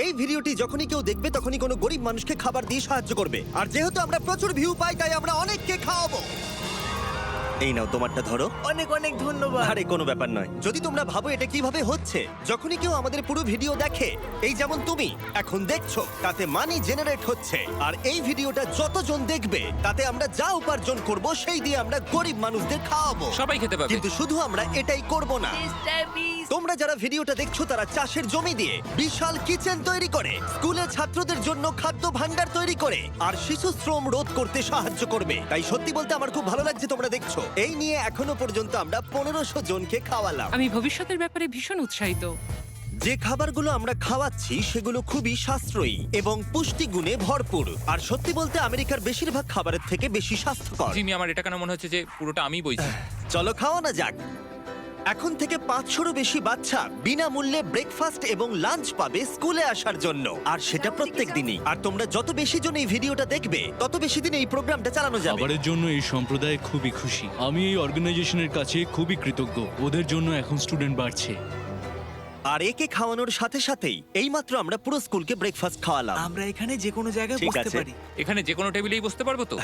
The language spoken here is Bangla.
এই ভিডিওটি যখনই কেউ দেখবে তখনই কোনো গরিব মানুষকে খাবার দিয়ে সাহায্য করবে। আর যেহেতু আমরা প্রচুর ভিউ পাই তাই আমরা অনেককে খাওয়াবো। এই নাও তোমারটা ধরো। অনেক অনেক ধন্যবাদ। আরে কোনো ব্যাপার নয়। যদি তোমরা ভাবো এটা কিভাবে হচ্ছে, যখনই কেউ আমাদের পুরো ভিডিও দেখে, এই যেমন তুমি এখন দেখছো, তাতে মানি জেনারেট হচ্ছে। আর এই ভিডিওটা যতজন দেখবে তাতে আমরা যা উপার্জন করব সেই দিয়ে আমরা গরিব মানুষদের খাওয়াবো। সবাই খেতে পাবে। কিন্তু শুধু আমরা এটাই করব না। তোমরা যারা ভিডিওটা দেখছো তারা চাষের জমি দিয়ে বিশাল কিচেন তৈরি করে, স্কুলে ছাত্রদের জন্য খাদ্য ভাণ্ডার তৈরি করে, আর শিশু শ্রম রোধ করতে সাহায্য করবে। তাই সত্যি বলতে আমার খুব ভালো লাগছে তোমরা দেখছো। এই নিয়ে এখনো পর্যন্ত আমরা 1500 জনকে খাওয়ালাম। আমি ভবিষ্যতের ব্যাপারে ভীষণ উৎসাহিত। যে খাবারগুলো আমরা খাওয়াচ্ছি সেগুলো খুবই সাশ্রয়ী এবং পুষ্টিগুণে ভরপুর। আর সত্যি বলতে আমেরিকার বেশিরভাগ খাবারের থেকে বেশি স্বাস্থ্যকর। জিমি, আমার এটা কেন মনে হচ্ছে যে পুরোটা আমিই বইছি। চলো খাওয়ানো যাক। এখন থেকে 500-রও বেশি বাচ্চা বিনামূল্যে ব্রেকফাস্ট এবং লাঞ্চ পাবে স্কুলে আসার জন্য, আর সেটা প্রত্যেক দিনই। আর তোমরা যত বেশি জন এই ভিডিওটা দেখবে তত বেশি দিন এই প্রোগ্রামটা চালানো যাবে। খাবারের জন্য এই সম্প্রদায় খুবই খুশি। আমি এই অর্গানাইজেশনের কাছে খুবই কৃতজ্ঞ। ওদের জন্য এখন স্টুডেন্ট বাড়ছে। আর একে খাওয়ানোর সাথে সাথেই এইমাত্র আমরা পুরো স্কুলকে ব্রেকফাস্ট খাওয়ালাম। আমরা এখানে যে কোনো জায়গায় ঠিক বসতে আছে। পারি। এখানে যে কোনো টেবিলেই বসতে পারবো তো?